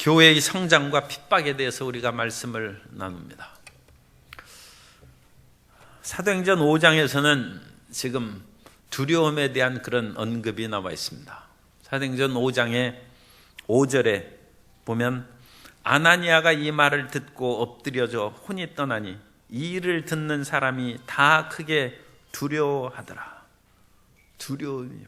교회의 성장과 핍박에 대해서 우리가 말씀을 나눕니다. 사도행전 5장에서는 지금 두려움에 대한 그런 언급이 나와 있습니다. 사도행전 5장의 5절에 보면 아나니아가 이 말을 듣고 엎드려져 혼이 떠나니 이 일을 듣는 사람이 다 크게 두려워하더라. 두려움이요.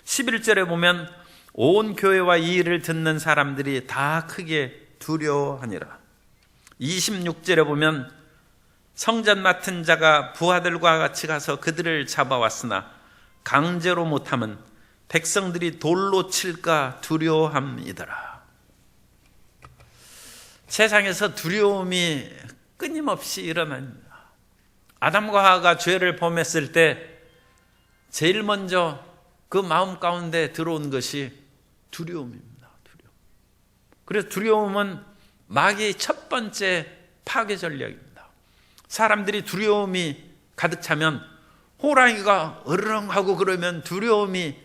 11절에 보면 온 교회와 이 일을 듣는 사람들이 다 크게 두려워하니라. 26절에 보면 성전 맡은 자가 부하들과 같이 가서 그들을 잡아왔으나 강제로 못함은 백성들이 돌로 칠까 두려워함이더라. 세상에서 두려움이 끊임없이 일어납니다. 아담과 하와가 죄를 범했을 때 제일 먼저 그 마음 가운데 들어온 것이 두려움입니다. 두려움. 그래서 두려움은 마귀의 첫 번째 파괴 전략입니다. 사람들이 두려움이 가득 차면 호랑이가 으르렁하고 그러면 두려움이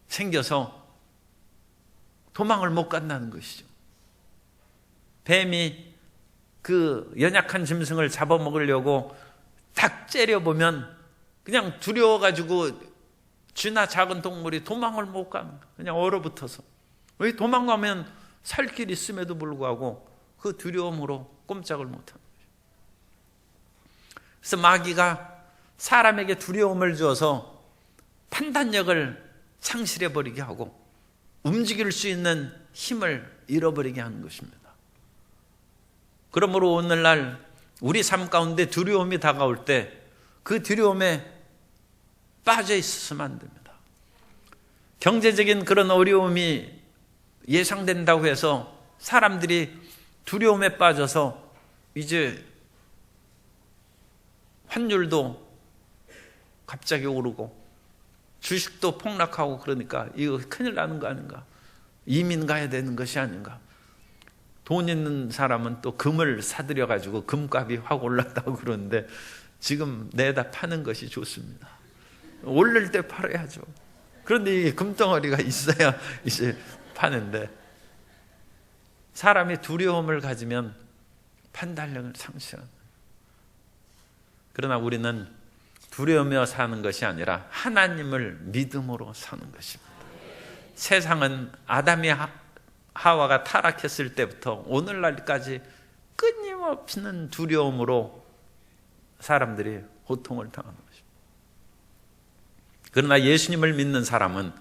생겨서 도망을 못 간다는 것이죠. 뱀이 그 연약한 짐승을 잡아먹으려고 딱 째려보면 그냥 두려워가지고 쥐나 작은 동물이 도망을 못 가는 거예요. 그냥 얼어붙어서. 왜 도망가면 살 길 있음에도 불구하고 그 두려움으로 꼼짝을 못하는 거예요. 그래서 마귀가 사람에게 두려움을 주어서 판단력을 상실해버리게 하고 움직일 수 있는 힘을 잃어버리게 하는 것입니다. 그러므로 오늘날 우리 삶 가운데 두려움이 다가올 때 그 두려움에 빠져 있으면 안 됩니다. 경제적인 그런 어려움이 예상된다고 해서 사람들이 두려움에 빠져서 이제 환율도 갑자기 오르고 주식도 폭락하고 그러니까 이거 큰일 나는 거 아닌가? 이민 가야 되는 것이 아닌가? 돈 있는 사람은 또 금을 사들여 가지고 금값이 확 올랐다고 그러는데 지금 내다 파는 것이 좋습니다. 오를 때 팔아야죠. 그런데 이 금덩어리가 있어야 이제 파는데 사람이 두려움을 가지면 판단력을 상실합니다. 그러나 우리는 두려우며 사는 것이 아니라 하나님을 믿음으로 사는 것입니다. 세상은 아담이 하와가 타락했을 때부터 오늘날까지 끊임없는 두려움으로 사람들이 고통을 당하는 것입니다. 그러나 예수님을 믿는 사람은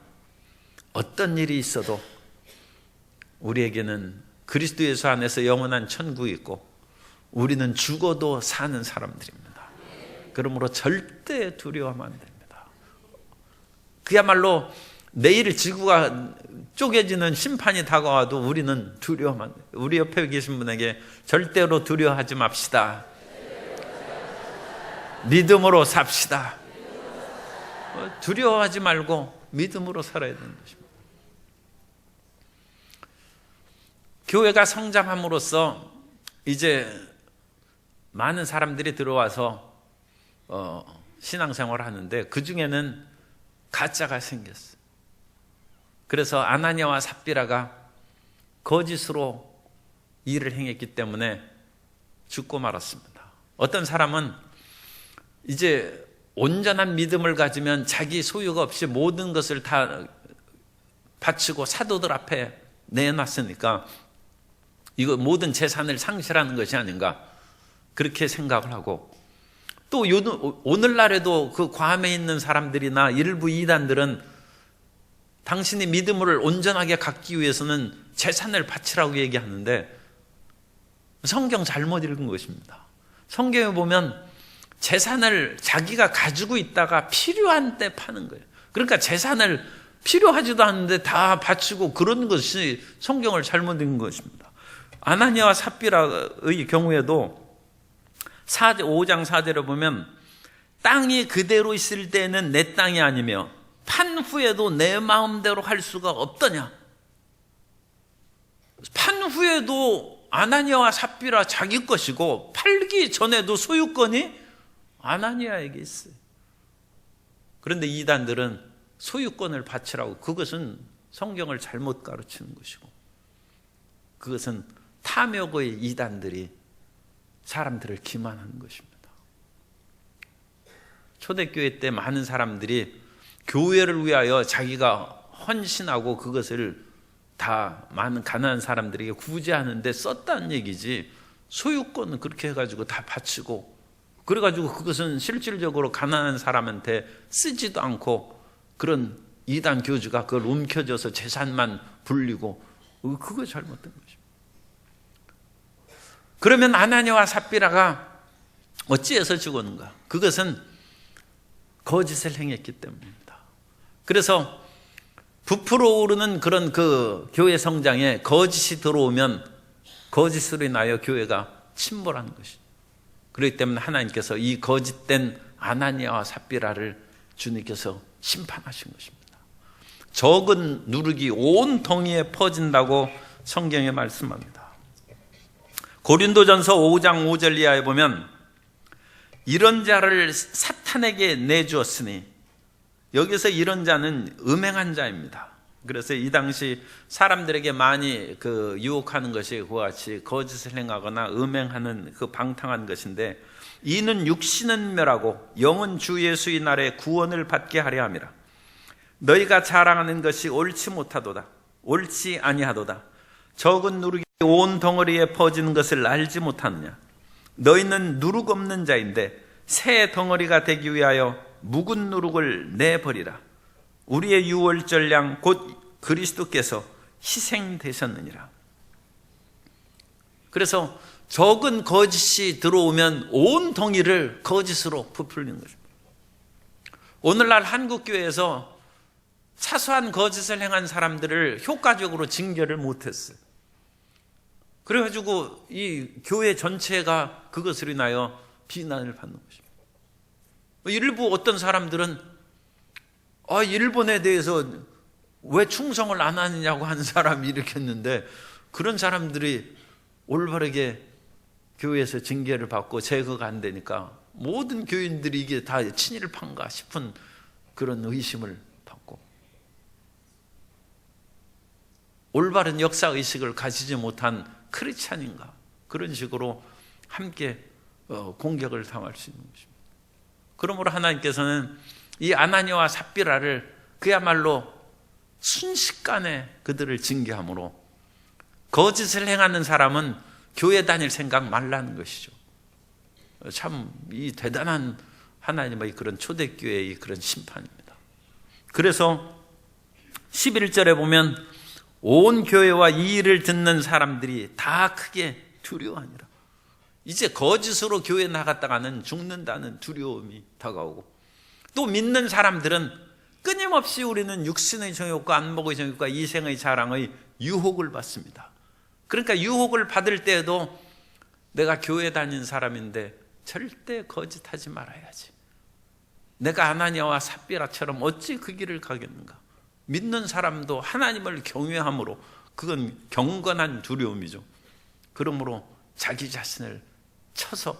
어떤 일이 있어도 우리에게는 그리스도 예수 안에서 영원한 천국이 있고 우리는 죽어도 사는 사람들입니다. 그러므로 절대 두려워하면 안 됩니다. 그야말로 내일 지구가 쪼개지는 심판이 다가와도 우리는 두려워하면 안 돼요. 우리 옆에 계신 분에게 절대로 두려워하지 맙시다. 믿음으로 삽시다. 두려워하지 말고 믿음으로 살아야 되는 것입니다. 교회가 성장함으로써 이제 많은 사람들이 들어와서 신앙생활을 하는데 그 중에는 가짜가 생겼어요. 그래서 아나니아와 삽비라가 거짓으로 일을 행했기 때문에 죽고 말았습니다. 어떤 사람은 이제 온전한 믿음을 가지면 자기 소유가 없이 모든 것을 다 바치고 사도들 앞에 내놨으니까 이거 모든 재산을 상실하는 것이 아닌가 그렇게 생각을 하고 또 오늘날에도 그 괌에 있는 사람들이나 일부 이단들은 당신이 믿음을 온전하게 갖기 위해서는 재산을 바치라고 얘기하는데 성경 잘못 읽은 것입니다. 성경에 보면 재산을 자기가 가지고 있다가 필요한 때 파는 거예요. 그러니까 재산을 필요하지도 않은데 다 바치고 그런 것이 성경을 잘못 읽은 것입니다. 아나니아와 삽비라의 경우에도 5장 4절에 보면 땅이 그대로 있을 때는 내 땅이 아니며 판 후에도 내 마음대로 할 수가 없더냐. 판 후에도 아나니아와 삽비라 자기 것이고 팔기 전에도 소유권이 아나니아에게 있어요. 그런데 이단들은 소유권을 바치라고 그것은 성경을 잘못 가르치는 것이고 그것은 탐욕의 이단들이 사람들을 기만하는 것입니다. 초대교회 때 많은 사람들이 교회를 위하여 자기가 헌신하고 그것을 다 많은 가난한 사람들에게 구제하는데 썼다는 얘기지, 소유권은 그렇게 해가지고 다 바치고 그래가지고 그것은 실질적으로 가난한 사람한테 쓰지도 않고 그런 이단 교주가 그걸 움켜줘서 재산만 불리고, 그거 잘못된 것입니다. 그러면 아나니아와 삽비라가 어찌해서 죽었는가? 그것은 거짓을 행했기 때문입니다. 그래서 부풀어 오르는 그런 그 교회 성장에 거짓이 들어오면 거짓으로 인하여 교회가 침몰하는 것이죠. 그렇기 때문에 하나님께서 이 거짓된 아나니아와 삽비라를 주님께서 심판하신 것입니다. 적은 누룩이 온 덩이에 퍼진다고 성경에 말씀합니다. 고린도전서 5장 5절 이하에 보면 이런 자를 사탄에게 내주었으니, 여기서 이런 자는 음행한 자입니다. 그래서 이 당시 사람들에게 많이 유혹하는 것이 그와 같이 거짓을 행하거나 음행하는 그 방탕한 것인데, 이는 육신은 멸하고 영은 주 예수의 날에 구원을 받게 하려 함이라. 너희가 자랑하는 것이 옳지 못하도다. 옳지 아니하도다. 적은 누룩이 온 덩어리에 퍼지는 것을 알지 못하느냐. 너희는 누룩 없는 자인데 새 덩어리가 되기 위하여 묵은 누룩을 내버리라. 우리의 유월절 양 곧 그리스도께서 희생되셨느니라. 그래서 적은 거짓이 들어오면 온 덩이를 거짓으로 부풀리는 것입니다. 오늘날 한국교회에서 사소한 거짓을 행한 사람들을 효과적으로 징계를 못했어요. 그래가지고 이 교회 전체가 그것으로 인하여 비난을 받는 것입니다. 일부 어떤 사람들은 일본에 대해서 왜 충성을 안 하느냐고 하는 사람이 일으켰는데, 그런 사람들이 올바르게 교회에서 징계를 받고 제거가 안 되니까 모든 교인들이 이게 다 친일파인가 싶은 그런 의심을 받고, 올바른 역사의식을 가지지 못한 크리스찬인가, 그런 식으로 함께 공격을 당할 수 있는 것입니다. 그러므로 하나님께서는 이 아나니아와 삽비라를 그야말로 순식간에 그들을 징계함으로, 거짓을 행하는 사람은 교회 다닐 생각 말라는 것이죠. 참 이 대단한 하나님의 그런 초대교회의 그런 심판입니다. 그래서 11절에 보면 온 교회와 이 일을 듣는 사람들이 다 크게 두려워하니라. 이제 거짓으로 교회 나갔다가는 죽는다는 두려움이 다가오고, 또 믿는 사람들은 끊임없이 우리는 육신의 정욕과 안목의 정욕과 이생의 자랑의 유혹을 받습니다. 그러니까 유혹을 받을 때에도 내가 교회 다니는 사람인데 절대 거짓하지 말아야지. 내가 아나니아와 삽비라처럼 어찌 그 길을 가겠는가. 믿는 사람도 하나님을 경외함으로, 그건 경건한 두려움이죠. 그러므로 자기 자신을 쳐서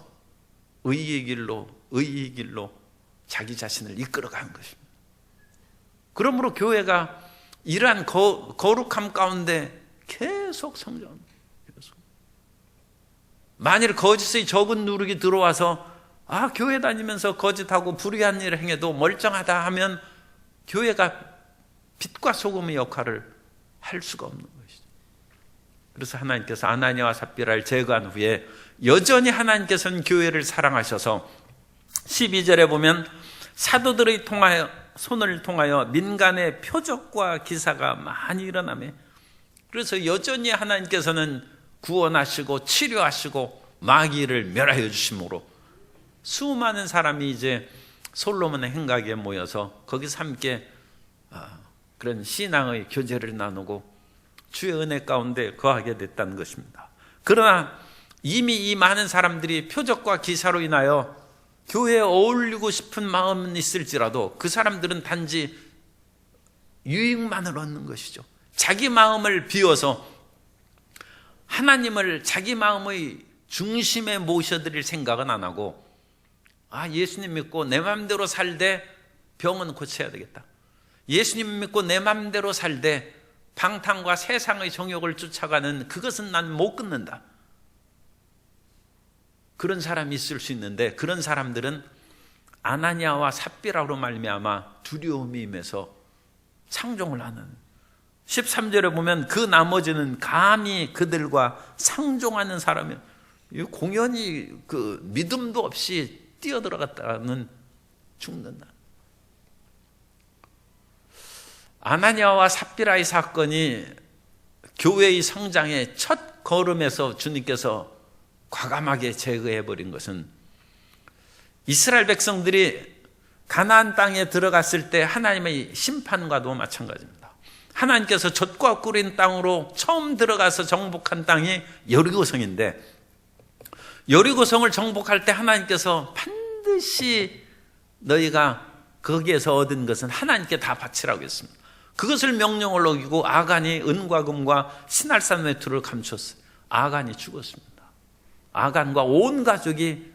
의의 길로 자기 자신을 이끌어가는 것입니다. 그러므로 교회가 이러한 거룩함 가운데 계속 성장합니다. 만일 거짓의 적은 누룩이 들어와서 교회 다니면서 거짓하고 불의한 일을 행해도 멀쩡하다 하면 교회가 빛과 소금의 역할을 할 수가 없는 것이죠. 그래서 하나님께서 아나니아와 삽비라를 제거한 후에 여전히 하나님께서는 교회를 사랑하셔서 12절에 보면 사도들의 손을 통하여 민간의 표적과 기사가 많이 일어나며, 그래서 여전히 하나님께서는 구원하시고 치료하시고 마귀를 멸하여 주심으로 수많은 사람이 이제 솔로몬의 행각에 모여서 거기서 함께 그런 신앙의 교제를 나누고 주의 은혜 가운데 거하게 됐다는 것입니다. 그러나 이미 이 많은 사람들이 표적과 기사로 인하여 교회에 어울리고 싶은 마음은 있을지라도 그 사람들은 단지 유익만을 얻는 것이죠. 자기 마음을 비워서 하나님을 자기 마음의 중심에 모셔드릴 생각은 안 하고, 예수님 믿고 내 마음대로 살되 병은 고쳐야 되겠다. 예수님 믿고 내 마음대로 살되 방탕과 세상의 정욕을 쫓아가는 그것은 난 못 끊는다. 그런 사람이 있을 수 있는데 그런 사람들은 아나니아와 삽비라로 말미암아 두려움이 임해서 상종을 하는 13절에 보면 그 나머지는 감히 그들과 상종하는 사람이 공연히 그 믿음도 없이 뛰어들어갔다는 죽는다. 아나니아와 삽비라의 사건이 교회의 성장의 첫 걸음에서 주님께서 과감하게 제거해버린 것은 이스라엘 백성들이 가나안 땅에 들어갔을 때 하나님의 심판과도 마찬가지입니다. 하나님께서 젖과 꿀인 땅으로 처음 들어가서 정복한 땅이 여리고성인데 여리고성을 정복할 때 하나님께서 반드시 너희가 거기에서 얻은 것은 하나님께 다 바치라고 했습니다. 그것을 명령을 어기고 아간이 은과 금과 신할산 외투를 감췄어요. 아간이 죽었습니다. 아간과 온 가족이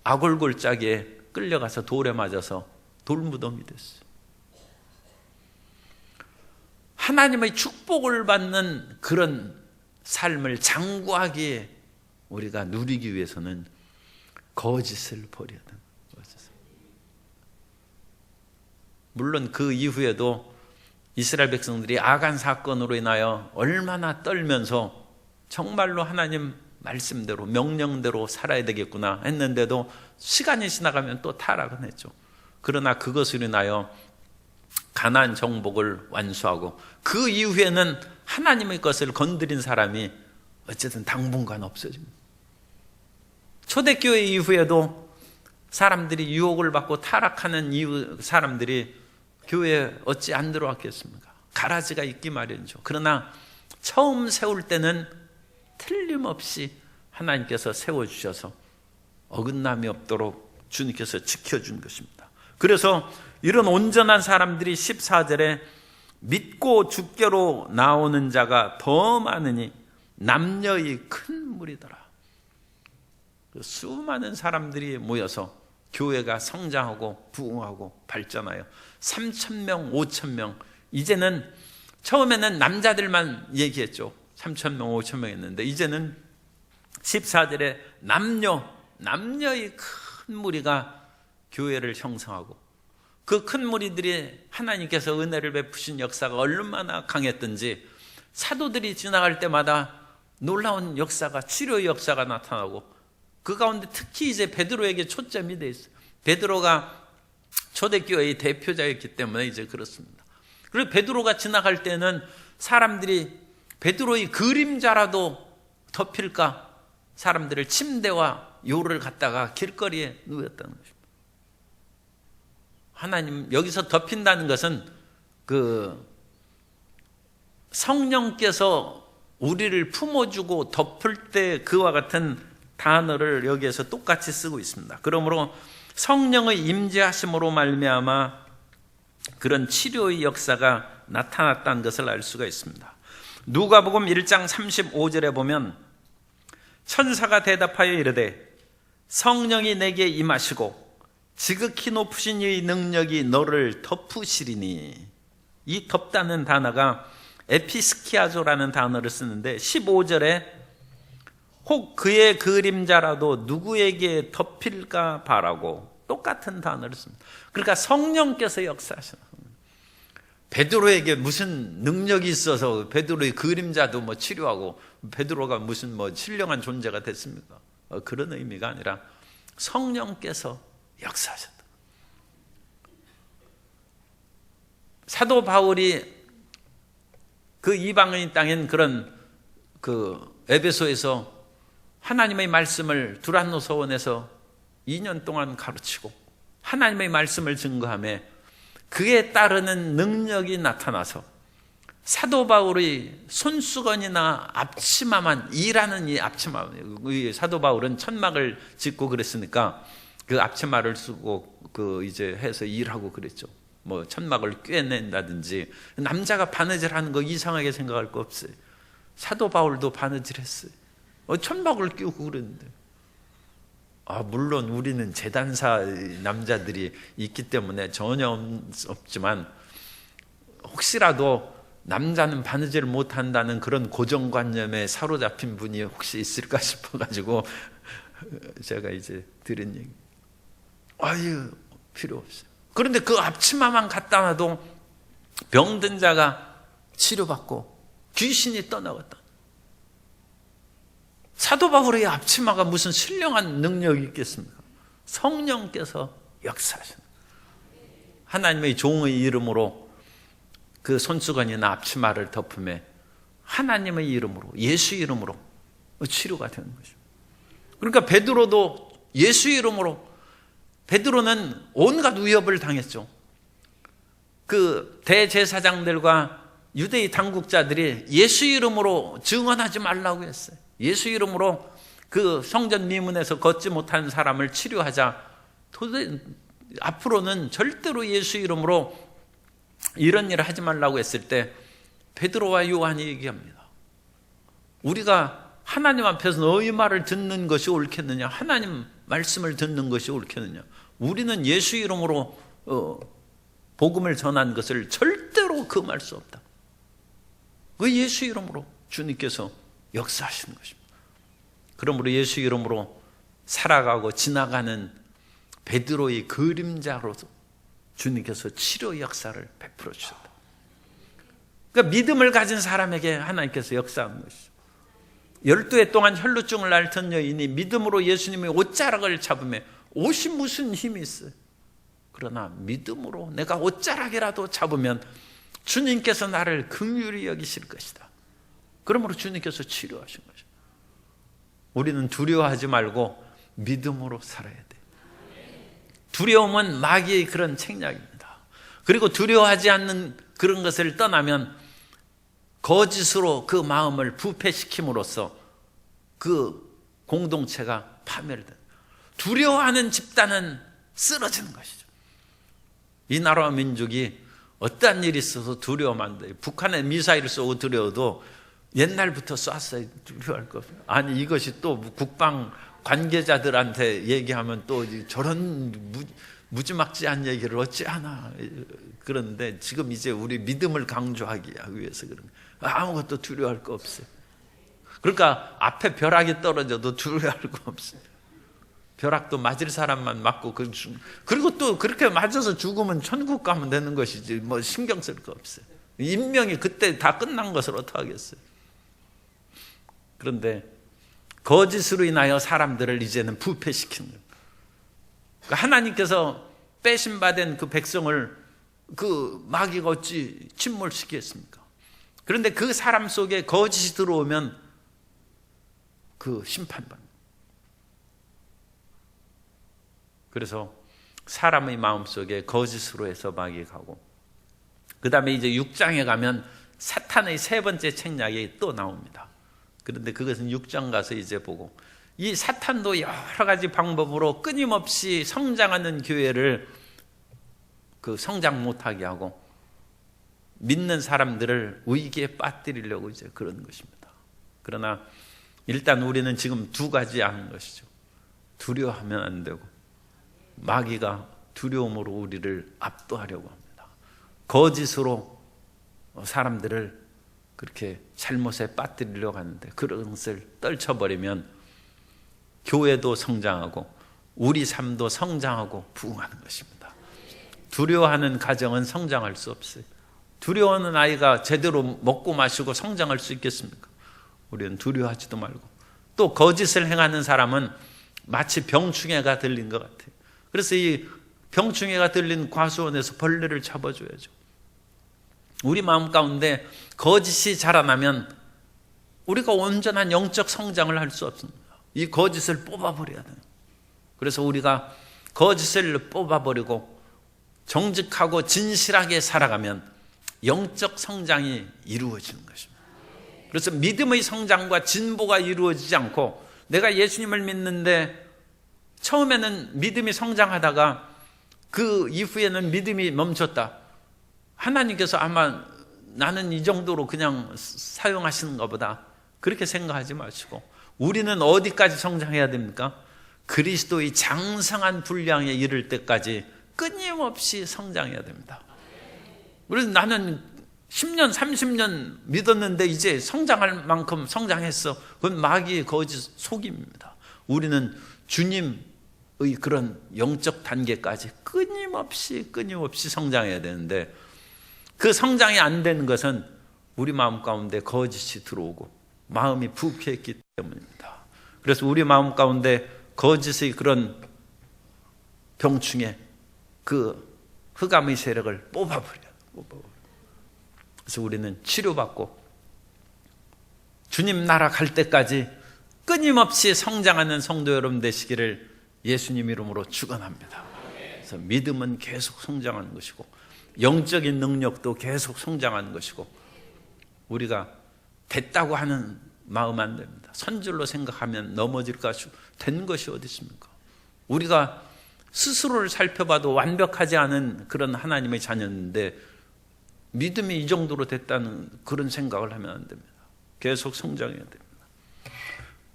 아골골짜기에 끌려가서 돌에 맞아서 돌무덤이 됐어요. 하나님의 축복을 받는 그런 삶을 장구하기에 우리가 누리기 위해서는 거짓을 버려야 된다. 물론 그 이후에도 이스라엘 백성들이 아간 사건으로 인하여 얼마나 떨면서 정말로 하나님 말씀대로 명령대로 살아야 되겠구나 했는데도 시간이 지나가면 또 타락은 했죠. 그러나 그것으로 인하여 가나안 정복을 완수하고 그 이후에는 하나님의 것을 건드린 사람이 어쨌든 당분간 없어집니다. 초대교회 이후에도 사람들이 유혹을 받고 타락하는 이후 사람들이 교회에 어찌 안 들어왔겠습니까? 가라지가 있기 마련이죠. 그러나 처음 세울 때는 틀림없이 하나님께서 세워주셔서 어긋남이 없도록 주님께서 지켜준 것입니다. 그래서 이런 온전한 사람들이 14절에 믿고 주께로 나오는 자가 더 많으니 남녀의 큰 무리더라. 수많은 사람들이 모여서 교회가 성장하고 부흥하고 발전하여 3,000명, 5,000명 이제는 처음에는 남자들만 얘기했죠. 3,000명, 5,000명 했는데 이제는 14절에 남녀의 큰 무리가 교회를 형성하고 그 큰 무리들이 하나님께서 은혜를 베푸신 역사가 얼마나 강했던지 사도들이 지나갈 때마다 놀라운 역사가 치료의 역사가 나타나고 그 가운데 특히 이제 베드로에게 초점이 돼 있어요. 베드로가 초대교회의 대표자였기 때문에 이제 그렇습니다. 그리고 베드로가 지나갈 때는 사람들이 베드로의 그림자라도 덮일까 사람들을 침대와 요를 갖다가 길거리에 누웠다는 것입니다. 하나님 여기서 덮인다는 것은 그 성령께서 우리를 품어주고 덮을 때 그와 같은 단어를 여기에서 똑같이 쓰고 있습니다. 그러므로 성령의 임재하심으로 말미암아 그런 치료의 역사가 나타났다는 것을 알 수가 있습니다. 누가복음 1장 35절에 보면 천사가 대답하여 이르되 성령이 내게 임하시고 지극히 높으신 이의 능력이 너를 덮으시리니 이 덮다는 단어가 에피스키아조라는 단어를 쓰는데 15절에 혹 그의 그림자라도 누구에게 덮일까 바라고 똑같은 단어를 씁니다. 그러니까 성령께서 역사하시는 베드로에게 무슨 능력이 있어서 베드로의 그림자도 뭐 치료하고 베드로가 무슨 뭐 신령한 존재가 됐습니까? 그런 의미가 아니라 성령께서 역사하셨다. 사도 바울이 그 이방인 땅인 그런 그 에베소에서 하나님의 말씀을 두란노서원에서 2년 동안 가르치고 하나님의 말씀을 증거하며 그에 따르는 능력이 나타나서 사도 바울의 손수건이나 앞치마만 일하는 이 앞치마, 사도 바울은 천막을 짓고 그랬으니까 그 앞치마를 쓰고 그 이제 해서 일하고 그랬죠. 뭐 천막을 꿰낸다든지 남자가 바느질하는 거 이상하게 생각할 거 없어요. 사도 바울도 바느질했어요. 천막을 끼우고 그랬는데 물론 우리는 제단사 남자들이 있기 때문에 전혀 없지만 혹시라도 남자는 바느질을 못한다는 그런 고정관념에 사로잡힌 분이 혹시 있을까 싶어가지고 제가 이제 드린 얘기. 아유, 필요 없어요. 그런데 그 앞치마만 갖다 놔도 병든 자가 치료받고 귀신이 떠나갔다. 사도 바울의 앞치마가 무슨 신령한 능력이 있겠습니까? 성령께서 역사하시는, 하나님의 종의 이름으로 그 손수건이나 앞치마를 덮음에 하나님의 이름으로, 예수 이름으로 치료가 되는 것입니다. 그러니까 베드로도 예수 이름으로, 베드로는 온갖 위협을 당했죠. 그 대제사장들과 유대의 당국자들이 예수 이름으로 증언하지 말라고 했어요. 예수 이름으로 그 성전 미문에서 걷지 못하는 사람을 치료하자. 앞으로는 절대로 예수 이름으로 이런 일을 하지 말라고 했을 때 베드로와 요한이 얘기합니다. 우리가 하나님 앞에서 너희 말을 듣는 것이 옳겠느냐, 하나님 말씀을 듣는 것이 옳겠느냐. 우리는 예수 이름으로 복음을 전한 것을 절대로 금할 수 없다. 그 예수 이름으로 주님께서 역사하시는 것입니다. 그러므로 예수 이름으로 살아가고 지나가는 베드로의 그림자로서 주님께서 치료 역사를 베풀어 주셨다. 그러니까 믿음을 가진 사람에게 하나님께서 역사하는 것이죠. 12해 동안 혈루증을 앓던 여인이 믿음으로 예수님의 옷자락을 잡으며 옷이 무슨 힘이 있어요. 그러나 믿음으로 내가 옷자락이라도 잡으면 주님께서 나를 긍휼히 여기실 것이다. 그러므로 주님께서 치료하신 것이죠. 우리는 두려워하지 말고 믿음으로 살아야 돼. 두려움은 마귀의 그런 책략입니다. 그리고 두려워하지 않는 그런 것을 떠나면 거짓으로 그 마음을 부패시킴으로써 그 공동체가 파멸된다. 두려워하는 집단은 쓰러지는 것이죠. 이 나라와 민족이 어떠한 일이 있어서 두려워하면 안 돼요. 북한에 미사일을 쏘고 두려워도 옛날부터 쐈어요. 두려워할 거 없어요. 아니, 이것이 또 국방 관계자들한테 얘기하면 또 저런 무지막지한 얘기를 어찌하나. 그런데 지금 이제 우리 믿음을 강조하기 위해서 그런 거예요. 아무것도 두려워할 거 없어요. 그러니까 앞에 벼락이 떨어져도 두려워할 거 없어요. 벼락도 맞을 사람만 맞고, 그리고 또 그렇게 맞아서 죽으면 천국 가면 되는 것이지 뭐 신경 쓸 거 없어요. 인명이 그때 다 끝난 것을 어떡하겠어요. 그런데 거짓으로 인하여 사람들을 이제는 부패시키는 거예요. 그러니까 하나님께서 빼신받은 그 백성을 그 마귀가 어찌 침몰시키겠습니까? 그런데 그 사람 속에 거짓이 들어오면 그 심판받는. 그래서 사람의 마음속에 거짓으로 해서 마귀가 가고, 그 다음에 이제 6장에 가면 사탄의 세 번째 책략이 또 나옵니다. 그런데 그것은 6장 가서 이제 보고, 이 사탄도 여러 가지 방법으로 끊임없이 성장하는 교회를 그 성장 못하게 하고 믿는 사람들을 위기에 빠뜨리려고 이제 그런 것입니다. 그러나 일단 우리는 지금 두 가지 아는 것이죠. 두려워하면 안 되고, 마귀가 두려움으로 우리를 압도하려고 합니다. 거짓으로 사람들을 그렇게 잘못에 빠뜨리려고 하는데, 그런 것을 떨쳐버리면 교회도 성장하고 우리 삶도 성장하고 부흥하는 것입니다. 두려워하는 가정은 성장할 수 없어요. 두려워하는 아이가 제대로 먹고 마시고 성장할 수 있겠습니까? 우리는 두려워하지도 말고, 또 거짓을 행하는 사람은 마치 병충해가 들린 것 같아요. 그래서 이 병충해가 들린 과수원에서 벌레를 잡아줘야죠. 우리 마음 가운데 거짓이 자라나면 우리가 온전한 영적 성장을 할 수 없습니다. 이 거짓을 뽑아버려야 돼요. 그래서 우리가 거짓을 뽑아버리고 정직하고 진실하게 살아가면 영적 성장이 이루어지는 것입니다. 그래서 믿음의 성장과 진보가 이루어지지 않고, 내가 예수님을 믿는데 처음에는 믿음이 성장하다가 그 이후에는 믿음이 멈췄다. 하나님께서 아마 나는 이 정도로 그냥 사용하시는가 보다, 그렇게 생각하지 마시고, 우리는 어디까지 성장해야 됩니까? 그리스도의 장성한 분량에 이를 때까지 끊임없이 성장해야 됩니다. 그래서 나는 10년, 30년 믿었는데 이제 성장할 만큼 성장했어. 그건 마귀의 거짓 속임입니다. 우리는 주님의 그런 영적 단계까지 끊임없이 성장해야 되는데, 그 성장이 안 되는 것은 우리 마음 가운데 거짓이 들어오고 마음이 부패했기 때문입니다. 그래서 우리 마음 가운데 거짓의 그런 병충해, 그 흑암의 세력을 뽑아버려요. 그래서 우리는 치료받고 주님 나라 갈 때까지 끊임없이 성장하는 성도 여러분 되시기를 예수님 이름으로 축원합니다. 그래서 믿음은 계속 성장하는 것이고, 영적인 능력도 계속 성장하는 것이고, 우리가 됐다고 하는 마음 안 됩니다. 선줄로 생각하면 넘어질까 된 것이 어디 있습니까? 우리가 스스로를 살펴봐도 완벽하지 않은 그런 하나님의 자녀인데 믿음이 이 정도로 됐다는 그런 생각을 하면 안 됩니다. 계속 성장해야 됩니다.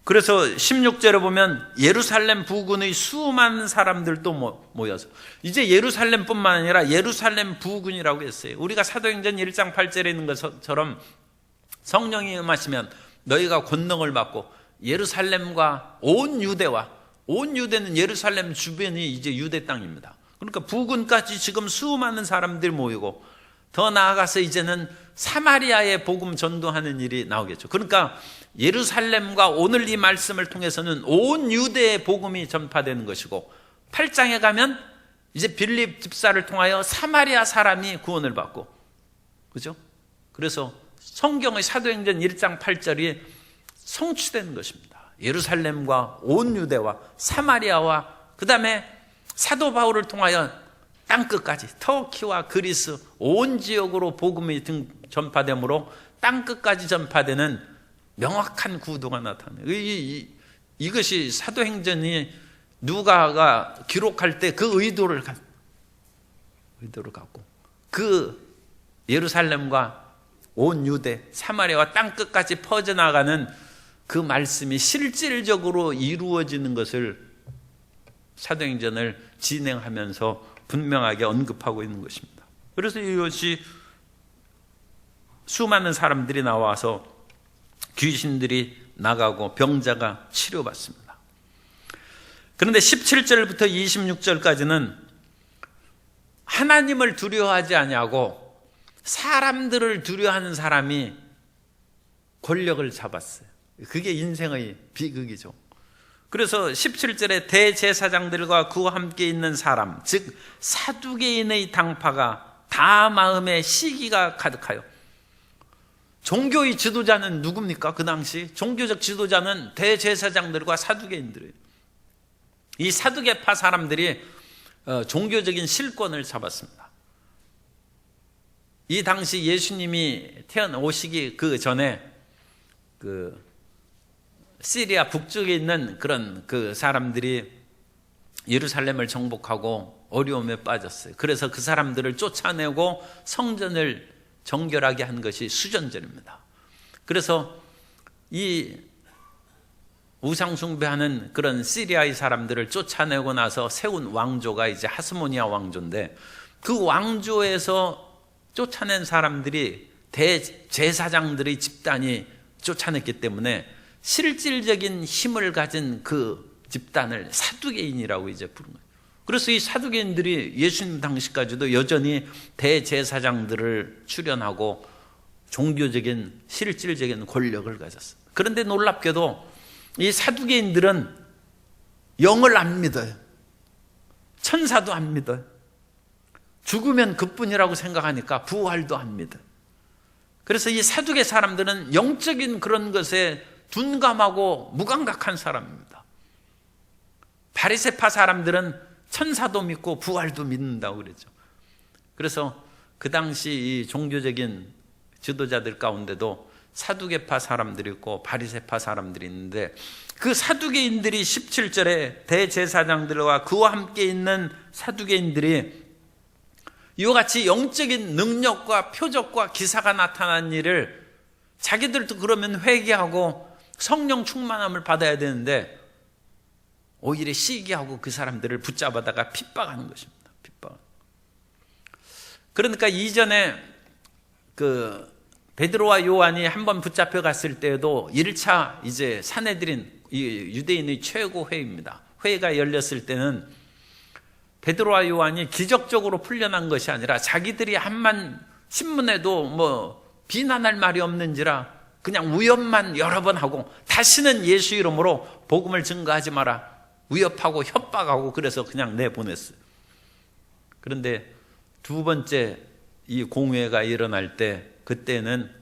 그래서 16절에 보면 예루살렘 부근의 수많은 사람들도 모여서, 이제 예루살렘뿐만 아니라 예루살렘 부근이라고 했어요. 우리가 사도행전 1장 8절에 있는 것처럼 성령이 임하시면 너희가 권능을 받고 예루살렘과 온 유대는 예루살렘 주변이 이제 유대 땅입니다. 그러니까 부근까지 지금 수많은 사람들이 모이고, 더 나아가서 이제는 사마리아에 복음 전도하는 일이 나오겠죠. 그러니까 예루살렘과 오늘 이 말씀을 통해서는 온 유대의 복음이 전파되는 것이고, 8장에 가면 이제 빌립 집사를 통하여 사마리아 사람이 구원을 받고, 그죠? 그래서 성경의 사도행전 1장 8절이 성취되는 것입니다. 예루살렘과 온 유대와 사마리아와, 그 다음에 사도 바울을 통하여 땅끝까지, 터키와 그리스 온 지역으로 복음이 전파되므로 땅끝까지 전파되는 명확한 구도가 나타나요. 이것이 사도행전이 누가가 기록할 때 그 의도를 갖고, 그 예루살렘과 온 유대, 사마리아와 땅끝까지 퍼져나가는 그 말씀이 실질적으로 이루어지는 것을 사도행전을 진행하면서 분명하게 언급하고 있는 것입니다. 그래서 이것이 수많은 사람들이 나와서 귀신들이 나가고 병자가 치료받습니다. 그런데 17절부터 26절까지는 하나님을 두려워하지 아니하고 사람들을 두려워하는 사람이 권력을 잡았어요. 그게 인생의 비극이죠. 그래서 17절에 대제사장들과 그와 함께 있는 사람, 즉 사두개인의 당파가 다 마음에 시기가 가득하여. 종교의 지도자는 누굽니까? 그 당시 종교적 지도자는 대제사장들과 사두개인들이에요. 이 사두개파 사람들이 종교적인 실권을 잡았습니다. 이 당시 예수님이 태어나시기 그 전에 시리아 북쪽에 있는 그런 그 사람들이 예루살렘을 정복하고 어려움에 빠졌어요. 그래서 그 사람들을 쫓아내고 성전을 정결하게 한 것이 수전절입니다. 그래서 이 우상숭배하는 그런 시리아의 사람들을 쫓아내고 나서 세운 왕조가 이제 하스모니아 왕조인데, 그 왕조에서 쫓아낸 사람들이 대제사장들의 집단이 쫓아냈기 때문에 실질적인 힘을 가진 그 집단을 사두개인이라고 이제 부른 거예요. 그래서 이 사두개인들이 예수님 당시까지도 여전히 대제사장들을 출연하고 종교적인 실질적인 권력을 가졌어요. 그런데 놀랍게도 이 사두개인들은 영을 안 믿어요. 천사도 안 믿어요. 죽으면 그뿐이라고 생각하니까 부활도 안 믿어요. 그래서 이 사두개 사람들은 영적인 그런 것에 둔감하고 무감각한 사람입니다. 바리새파 사람들은 천사도 믿고 부활도 믿는다고 그랬죠. 그래서 그 당시 이 종교적인 지도자들 가운데도 사두개파 사람들이 있고 바리새파 사람들이 있는데, 그 사두개인들이 17절에 대제사장들과 그와 함께 있는 사두개인들이 이와 같이 영적인 능력과 표적과 기사가 나타난 일을 자기들도 그러면 회개하고 성령 충만함을 받아야 되는데 오히려 시기하고 그 사람들을 붙잡아다가 핍박하는 것입니다. 핍박. 그러니까 이전에 베드로와 요한이 한번 붙잡혀 갔을 때에도 1차 이제 사내들인 이 유대인의 최고 회의입니다. 회의가 열렸을 때는 베드로와 요한이 기적적으로 풀려난 것이 아니라 자기들이 한만 신문에도 뭐 비난할 말이 없는지라 그냥 위협만 여러 번 하고 다시는 예수 이름으로 복음을 증거하지 마라 위협하고 협박하고 그래서 그냥 내보냈어요. 그런데 두 번째 이 공회가 일어날 때 그때는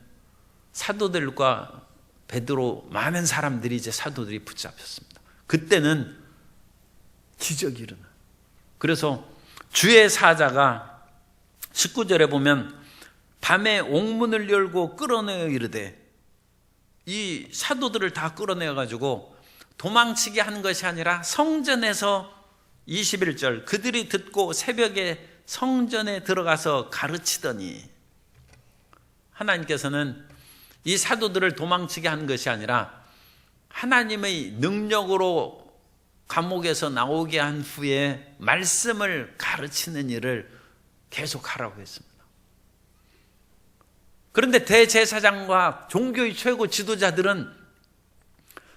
사도들과 베드로 많은 사람들이 이제 사도들이 붙잡혔습니다. 그때는 기적이 일어나요. 그래서 주의 사자가 19절에 보면 밤에 옥문을 열고 끌어내어 이르되 이 사도들을 다 끌어내어 가지고 도망치게 한 것이 아니라 성전에서 21절 그들이 듣고 새벽에 성전에 들어가서 가르치더니 하나님께서는 이 사도들을 도망치게 한 것이 아니라 하나님의 능력으로 감옥에서 나오게 한 후에 말씀을 가르치는 일을 계속하라고 했습니다. 그런데 대제사장과 종교의 최고 지도자들은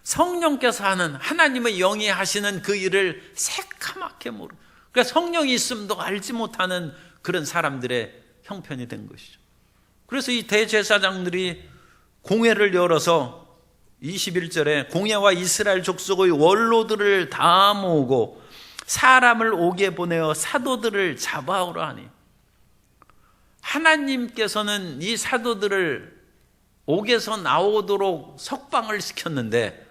성령께서 하는 하나님의 영이 하시는 그 일을 새카맣게 모르고 그러니까 성령이 있음도 알지 못하는 그런 사람들의 형편이 된 것이죠. 그래서 이 대제사장들이 공회를 열어서 21절에 공회와 이스라엘 족속의 원로들을 다 모으고 사람을 옥에 보내어 사도들을 잡아오라 하니 하나님께서는 이 사도들을 옥에서 나오도록 석방을 시켰는데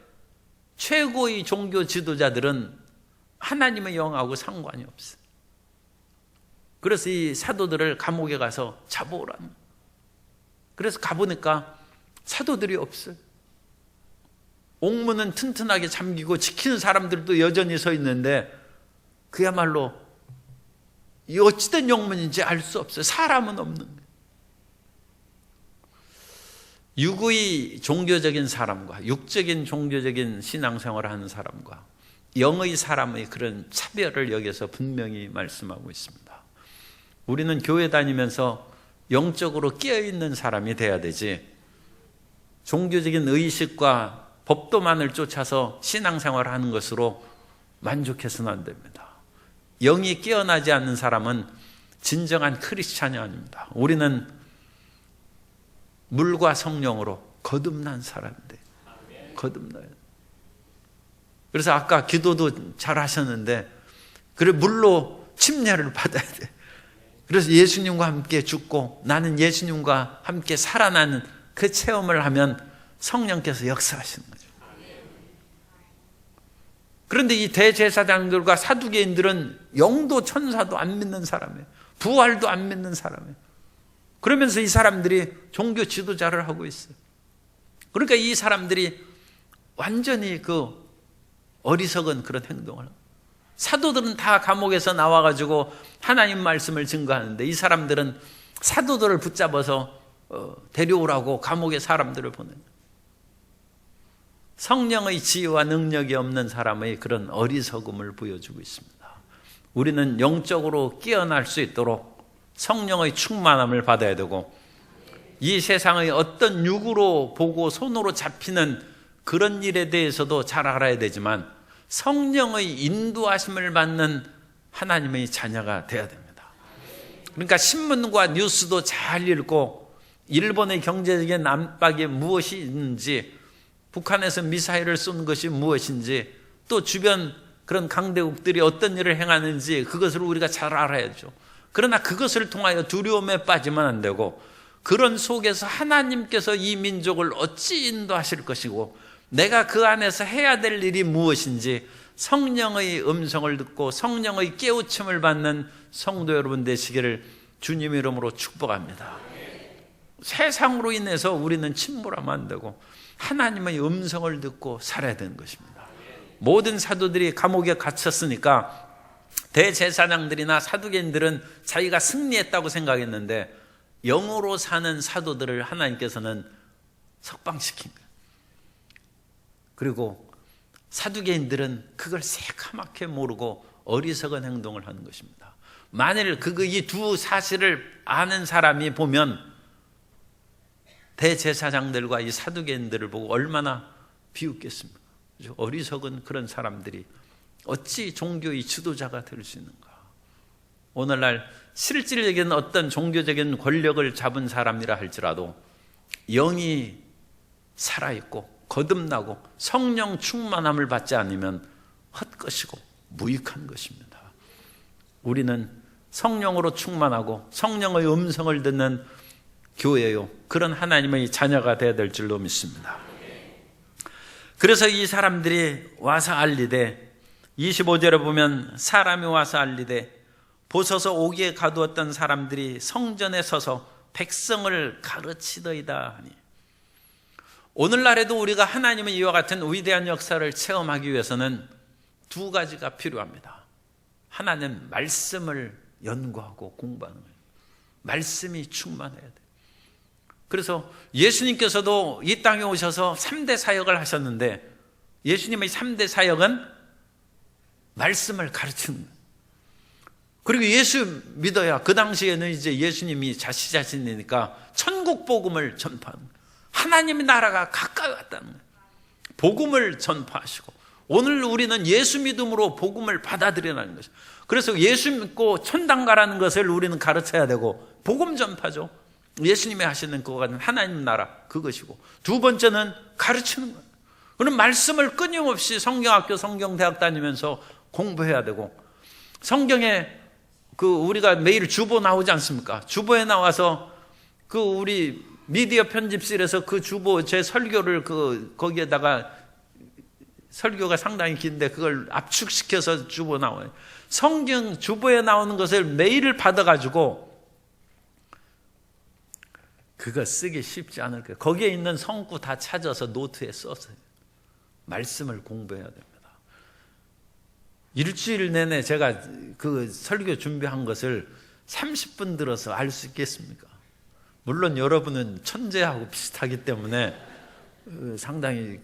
최고의 종교 지도자들은 하나님의 영하고 상관이 없어요. 그래서 이 사도들을 감옥에 가서 잡아오라는. 그래서 가보니까 사도들이 없어요. 옥문은 튼튼하게 잠기고 지키는 사람들도 여전히 서 있는데 그야말로 이 어찌된 영문인지 알 수 없어요. 사람은 없는 거예요. 육의 종교적인 사람과 육적인 종교적인 신앙생활을 하는 사람과 영의 사람의 그런 차별을 여기서 분명히 말씀하고 있습니다. 우리는 교회 다니면서 영적으로 깨어있는 사람이 돼야 되지 종교적인 의식과 법도만을 쫓아서 신앙생활을 하는 것으로 만족해서는 안 됩니다. 영이 깨어나지 않는 사람은 진정한 크리스찬이 아닙니다. 우리는 물과 성령으로 거듭난 사람인데 거듭나야 돼. 그래서 아까 기도도 잘 하셨는데 그래 물로 침례를 받아야 돼. 그래서 예수님과 함께 죽고 나는 예수님과 함께 살아나는 그 체험을 하면 성령께서 역사하시는 거죠. 그런데 이 대제사장들과 사두개인들은 영도 천사도 안 믿는 사람이에요. 부활도 안 믿는 사람이에요. 그러면서 이 사람들이 종교 지도자를 하고 있어요. 그러니까 이 사람들이 완전히 그 어리석은 그런 행동을 합니다. 사도들은 다 감옥에서 나와가지고 하나님 말씀을 증거하는데 이 사람들은 사도들을 붙잡아서 데려오라고 감옥에 사람들을 보내요. 성령의 지혜와 능력이 없는 사람의 그런 어리석음을 보여주고 있습니다. 우리는 영적으로 깨어날 수 있도록 성령의 충만함을 받아야 되고 이 세상의 어떤 육으로 보고 손으로 잡히는 그런 일에 대해서도 잘 알아야 되지만 성령의 인도하심을 받는 하나님의 자녀가 되어야 됩니다. 그러니까 신문과 뉴스도 잘 읽고 일본의 경제적인 압박이 무엇이 있는지 북한에서 미사일을 쏜 것이 무엇인지 또 주변 그런 강대국들이 어떤 일을 행하는지 그것을 우리가 잘 알아야죠. 그러나 그것을 통하여 두려움에 빠지면 안 되고 그런 속에서 하나님께서 이 민족을 어찌 인도하실 것이고 내가 그 안에서 해야 될 일이 무엇인지 성령의 음성을 듣고 성령의 깨우침을 받는 성도 여러분 되시기를 주님 이름으로 축복합니다. 세상으로 인해서 우리는 침몰하면 안 되고 하나님의 음성을 듣고 살아야 되는 것입니다. 모든 사도들이 감옥에 갇혔으니까 대제사장들이나 사두개인들은 자기가 승리했다고 생각했는데 영으로 사는 사도들을 하나님께서는 석방시킨 거예요. 그리고 사두개인들은 그걸 새카맣게 모르고 어리석은 행동을 하는 것입니다. 만일 이 두 사실을 아는 사람이 보면 대제사장들과 이 사두개인들을 보고 얼마나 비웃겠습니까? 어리석은 그런 사람들이 어찌 종교의 지도자가 될 수 있는가? 오늘날 실질적인 어떤 종교적인 권력을 잡은 사람이라 할지라도 영이 살아있고 거듭나고 성령 충만함을 받지 않으면 헛것이고 무익한 것입니다. 우리는 성령으로 충만하고 성령의 음성을 듣는 교회요, 그런 하나님의 자녀가 되어야 될 줄로 믿습니다. 그래서 이 사람들이 와서 알리되, 25절에 보면 사람이 와서 알리되 보소서 오기에 가두었던 사람들이 성전에 서서 백성을 가르치더이다 하니, 오늘날에도 우리가 하나님의 이와 같은 위대한 역사를 체험하기 위해서는 두 가지가 필요합니다. 하나는 말씀을 연구하고 공부하는 거예요. 말씀이 충만해야 돼요. 그래서 예수님께서도 이 땅에 오셔서 3대 사역을 하셨는데, 예수님의 3대 사역은 말씀을 가르치는 거예요. 그리고 예수 믿어야 그 당시에는 이제 예수님이 자신이니까 천국 복음을 전파하는 거예요. 하나님의 나라가 가까이 왔다는 거예요. 복음을 전파하시고, 오늘 우리는 예수 믿음으로 복음을 받아들여라는 것이죠. 그래서 예수 믿고 천당 가라는 것을 우리는 가르쳐야 되고, 복음 전파죠. 예수님이 하시는 그거는 하나님 나라, 그것이고, 두 번째는 가르치는 거예요. 그럼 말씀을 끊임없이 성경학교, 성경대학 다니면서 공부해야 되고, 성경에 우리가 매일 주보 나오지 않습니까? 주보에 나와서 우리 미디어 편집실에서 그 주보 제 설교를 거기에다가, 설교가 상당히 긴데 그걸 압축시켜서 주보 나와요. 성경 주보에 나오는 것을 메일을 받아가지고 그거 쓰기 쉽지 않을 거예요. 거기에 있는 성구 다 찾아서 노트에 써서 말씀을 공부해야 됩니다. 일주일 내내 제가 그 설교 준비한 것을 30분 들어서 알 수 있겠습니까? 물론 여러분은 천재하고 비슷하기 때문에 상당히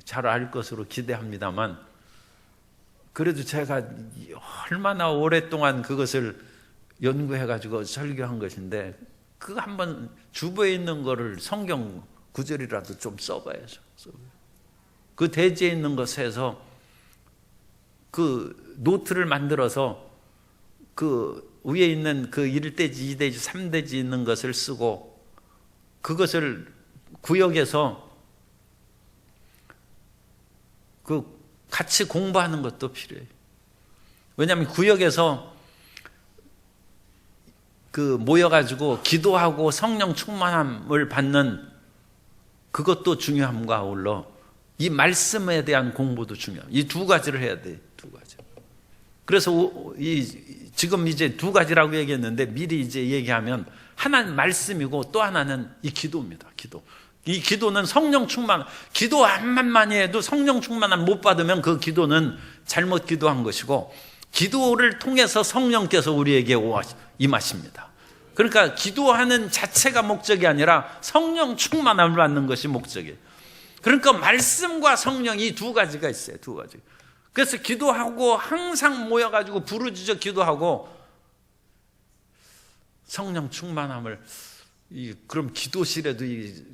잘 알 것으로 기대합니다만, 그래도 제가 얼마나 오랫동안 그것을 연구해가지고 설교한 것인데, 그거 한번 주보에 있는 거를 성경 구절이라도 좀 써봐야죠. 그 대지에 있는 것에서 그 노트를 만들어서 그 위에 있는 그 1대지, 2대지, 3대지 있는 것을 쓰고, 그것을 구역에서 같이 공부하는 것도 필요해요. 왜냐하면 구역에서 모여가지고 기도하고 성령 충만함을 받는 그것도 중요함과 아울러 이 말씀에 대한 공부도 중요해요. 이 두 가지를 해야 돼요. 두 가지. 그래서 지금 이제 두 가지라고 얘기했는데, 미리 이제 얘기하면, 하나는 말씀이고 또 하나는 이 기도입니다. 기도. 이 기도는 성령 충만, 기도 한만만이 해도 성령 충만함 못 받으면 그 기도는 잘못 기도한 것이고, 기도를 통해서 성령께서 우리에게 임하십니다. 그러니까 기도하는 자체가 목적이 아니라 성령 충만함을 받는 것이 목적이에요. 그러니까 말씀과 성령, 이 두 가지가 있어요. 두 가지. 그래서 기도하고 항상 모여가지고 부르짖어 기도하고 성령 충만함을, 그럼 기도실에도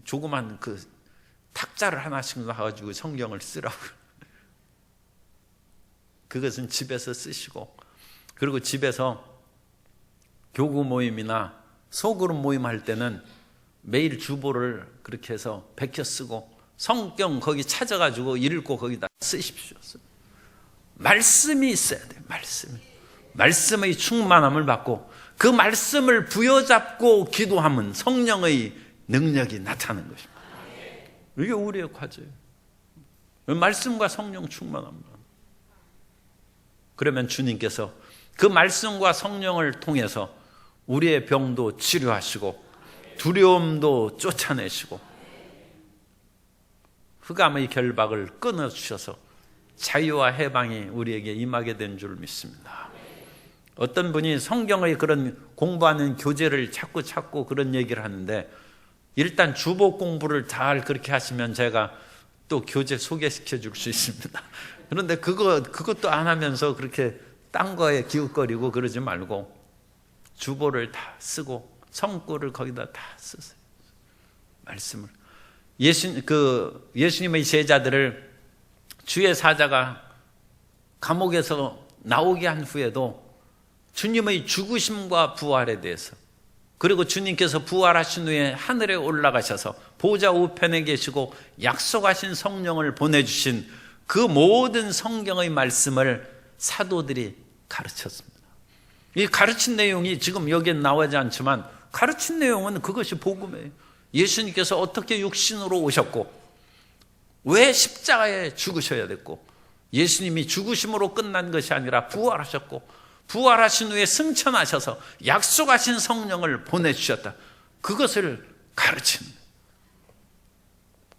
조그만 탁자를 하나씩 놔가지고 성경을 쓰라고. 그것은 집에서 쓰시고, 그리고 집에서 교구 모임이나 소그룹 모임 할 때는 매일 주보를 그렇게 해서 베껴 쓰고, 성경 거기 찾아가지고 읽고 거기다 쓰십시오. 말씀이 있어야 돼요. 말씀의 충만함을 받고 그 말씀을 부여잡고 기도하면 성령의 능력이 나타나는 것입니다. 이게 우리의 과제예요. 말씀과 성령 충만합니다. 그러면 주님께서 그 말씀과 성령을 통해서 우리의 병도 치료하시고 두려움도 쫓아내시고 흑암의 결박을 끊어주셔서 자유와 해방이 우리에게 임하게 된 줄 믿습니다. 어떤 분이 성경의 그런 공부하는 교재를 찾고 그런 얘기를 하는데, 일단 주보 공부를 잘 그렇게 하시면 제가 또 교재 소개시켜 줄 수 있습니다. 그런데 그것도 안 하면서 그렇게 딴 거에 기웃거리고 그러지 말고 주보를 다 쓰고 성구를 거기다 다 쓰세요. 말씀을. 예수님의 제자들을 주의 사자가 감옥에서 나오게 한 후에도 주님의 죽으심과 부활에 대해서, 그리고 주님께서 부활하신 후에 하늘에 올라가셔서 보좌 우편에 계시고 약속하신 성령을 보내주신 그 모든 성경의 말씀을 사도들이 가르쳤습니다. 이 가르친 내용이 지금 여기에 나오지 않지만 가르친 내용은 그것이 복음이에요. 예수님께서 어떻게 육신으로 오셨고 왜 십자가에 죽으셔야 됐고, 예수님이 죽으심으로 끝난 것이 아니라 부활하셨고 부활하신 후에 승천하셔서 약속하신 성령을 보내주셨다. 그것을 가르칩니다.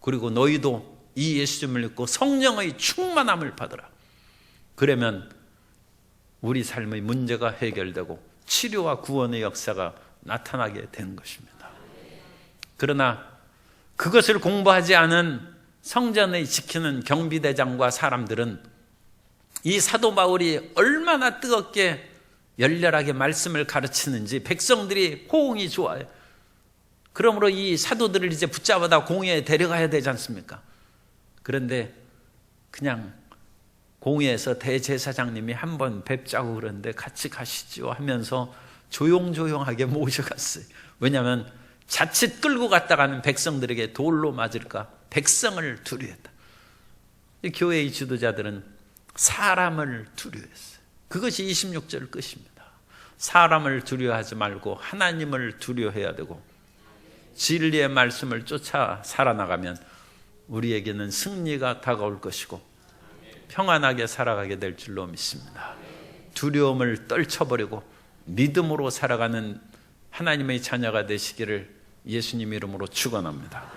그리고 너희도 이 예수님을 믿고 성령의 충만함을 받으라. 그러면 우리 삶의 문제가 해결되고 치료와 구원의 역사가 나타나게 되는 것입니다. 그러나 그것을 공부하지 않은 성전을 지키는 경비대장과 사람들은 이 사도 바울이 얼마나 뜨겁게 열렬하게 말씀을 가르치는지 백성들이 호응이 좋아요. 그러므로 이 사도들을 이제 붙잡아다 공회에 데려가야 되지 않습니까? 그런데 그냥 공회에서 대제사장님이 한번 뵙자고 그러는데 같이 가시죠 하면서 조용조용하게 모셔갔어요. 왜냐하면 자칫 끌고 갔다가는 백성들에게 돌로 맞을까 백성을 두려워했다. 이 교회의 지도자들은 사람을 두려워했어요. 그것이 26절 끝입니다. 사람을 두려워하지 말고 하나님을 두려워해야 되고 진리의 말씀을 쫓아 살아나가면 우리에게는 승리가 다가올 것이고 평안하게 살아가게 될 줄로 믿습니다. 두려움을 떨쳐버리고 믿음으로 살아가는 하나님의 자녀가 되시기를 예수님 이름으로 축원합니다.